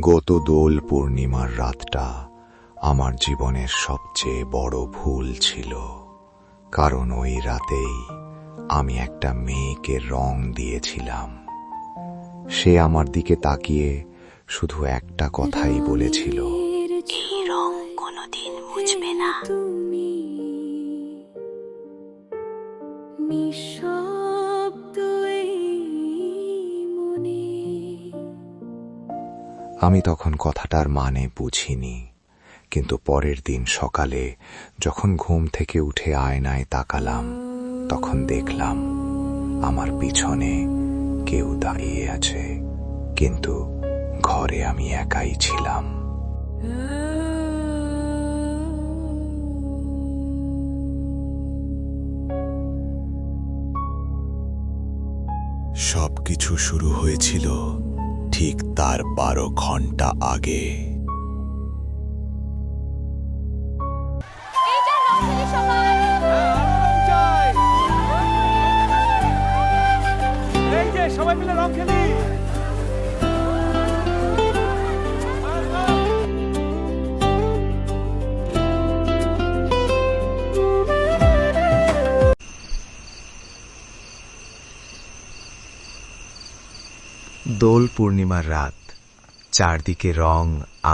গত দোল পূর্ণিমার রাতটা আমার জীবনের সবচেয়ে বড় ভুল ছিল, কারণ ওই রাতেই আমি একটা মেয়েকে রং দিয়েছিলাম। সে আমার দিকে তাকিয়ে শুধু একটা কথাই বলেছিল, এই রং কোনোদিন মুছবে না। আমি তখন কথাটার মানে বুঝিনি, কিন্তু পরের দিন সকালে যখন ঘুম থেকে উঠে আয়নায় তাকালাম, তখন দেখলাম আমার পিছনে কেউ দাঁড়িয়ে আছে, কিন্তু ঘরে আমি একাই ছিলাম। সবকিছু শুরু হয়েছিল ঠিক তার 12 ঘন্টা আগে। সবাই মিলে রং খেলি। দোল পূর্ণিমার রাত, চারদিকে রং,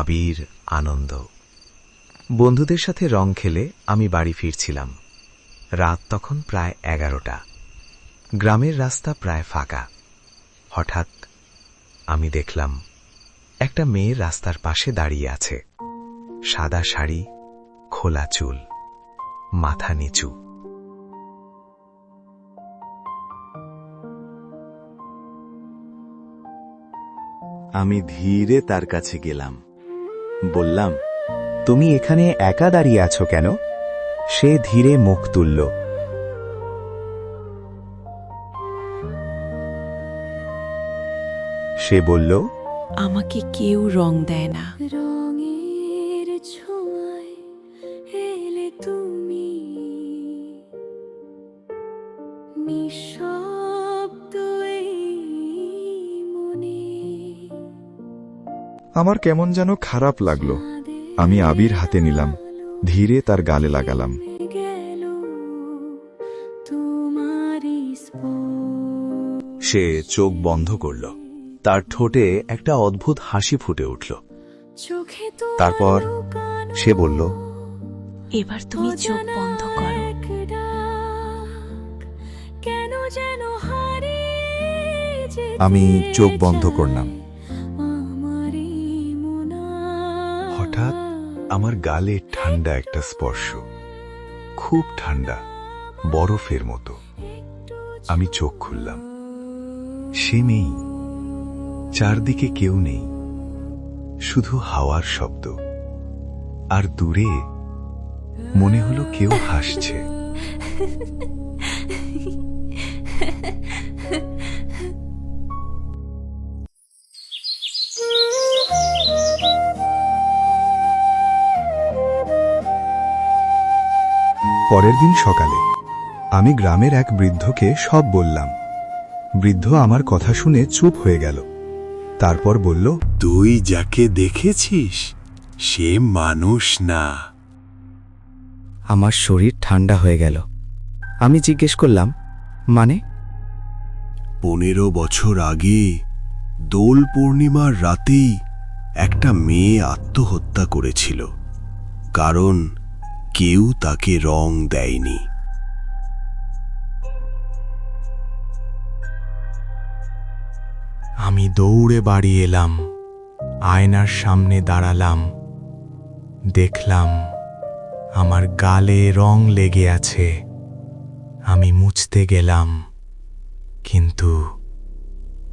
আবির, আনন্দ। বন্ধুদের সাথে রং খেলে আমি বাড়ি ফিরছিলাম। রাত তখন প্রায় 11টা। গ্রামের রাস্তা প্রায় ফাঁকা। হঠাৎ আমি দেখলাম একটা মেয়ে রাস্তার পাশে দাঁড়িয়ে আছে। সাদা শাড়ি, খোলা চুল, মাথা নিচু। আমি ধীরে তার কাছে গেলাম, বললাম, তুমি এখানে একা দাঁড়িয়ে আছো কেন? সে ধীরে মুখ তুলল। সে বলল, আমাকে কেউ রং দেয় না। রঙের ছোঁয়ায় এলে তুমি, নিঃশব্দ এই মনে। আমার কেমন যেন খারাপ লাগলো। আমি আবির হাতে নিলাম, ধীরে তার গালে লাগালাম। গেল তোমারই স্পর্শ। সে চোখ বন্ধ করল। তার ঠোঁটে একটা অদ্ভুত হাসি ফুটে উঠল। চোখে তারপর সে বলল, এবার তুমি চোখ বন্ধ করো। কেন যেন হারিয়ে আমি চোখ বন্ধ করলাম। হঠাৎ আমার গালে ঠান্ডা একটা স্পর্শ, খুব ঠান্ডা, বরফের মতো। আমি চোখ খুললাম। সে নেই, চারদিকে কেউ নেই, শুধু হাওয়ার শব্দ। আর দূরে মনে হলো কেউ হাসছে। পরের দিন সকালে আমি গ্রামের এক বৃদ্ধকে সব বললাম। বৃদ্ধ আমার কথা শুনে চুপ হয়ে গেল। তারপর বলল, তুই যাকে দেখেছিস সে মানুষ না। আমার শরীর ঠান্ডা হয়ে গেল। আমি জিজ্ঞেস করলাম, মানে? 15 বছর আগে দোল পূর্ণিমার রাতেই একটা মেয়ে আত্মহত্যা করেছিল, কারণ কেউ তাকে রং দেয়নি। আমি দৌড়ে বাড়ি এলাম, আয়নার সামনে দাঁড়ালাম। দেখলাম আমার গালে রং লেগে আছে। আমি মুছতে গেলাম, কিন্তু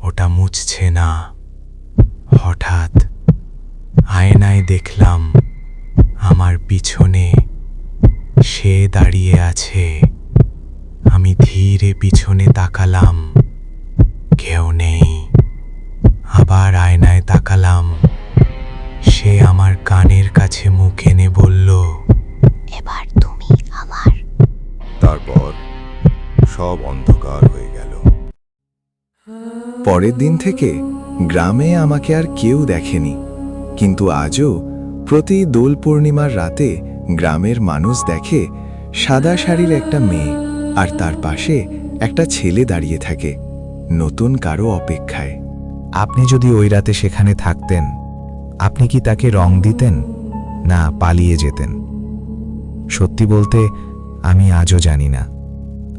ওটা মুছছে না। হঠাৎ আয়নায় দেখলাম আমার পিছনে সে দাঁড়িয়ে আছে। আমি ধীরে পিছনে তাকালাম, কেউ নেই। আবার আয়নায় তাকালাম, সে আমার কানের কাছে মুখ এনে বলল, এবার তুমি আমার। তারপর সব অন্ধকার হয়ে গেল। পরের দিন থেকে গ্রামে আমাকে আর কেউ দেখেনি। কিন্তু আজও প্রতি দোল পূর্ণিমার রাতে গ্রামের মানুষ দেখে সাদা শাড়ির একটা মেয়ে আর তার পাশে একটা ছেলে দাঁড়িয়ে থাকে নতুন কারো অপেক্ষায়। আপনি যদি ওই রাতে সেখানে থাকতেন, আপনি কি তাকে রং দিতেন না পালিয়ে যেতেন? সত্যি বলতে আমি আজও জানি না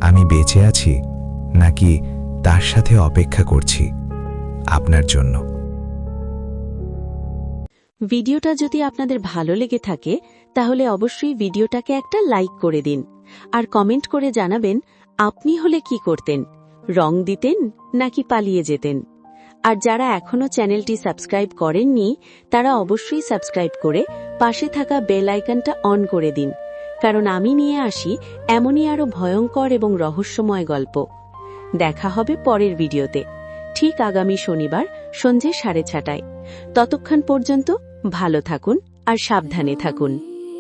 আমি বেঁচে আছি নাকি তার সাথে অপেক্ষা করছি আপনার জন্য। ভিডিওটা যদি আপনাদের ভালো লেগে থাকে তাহলে অবশ্যই ভিডিওটাকে একটা লাইক করে দিন আর কমেন্ট করে জানাবেন আপনি হলে কি করতেন, রং দিতেন নাকি পালিয়ে যেতেন। আর যারা এখনো চ্যানেলটি সাবস্ক্রাইব করেননি তারা অবশ্যই সাবস্ক্রাইব করে পাশে থাকা বেল আইকনটা অন করে দিন, কারণ আমি নিয়ে আসি এমনই আরো ভয়ঙ্কর এবং রহস্যময় গল্প। দেখা হবে পরের ভিডিওতে, ঠিক আগামী শনিবার সন্ধে 6:30টায়। ততক্ষণ পর্যন্ত ভালো থাকুন আর সাবধানে থাকুন।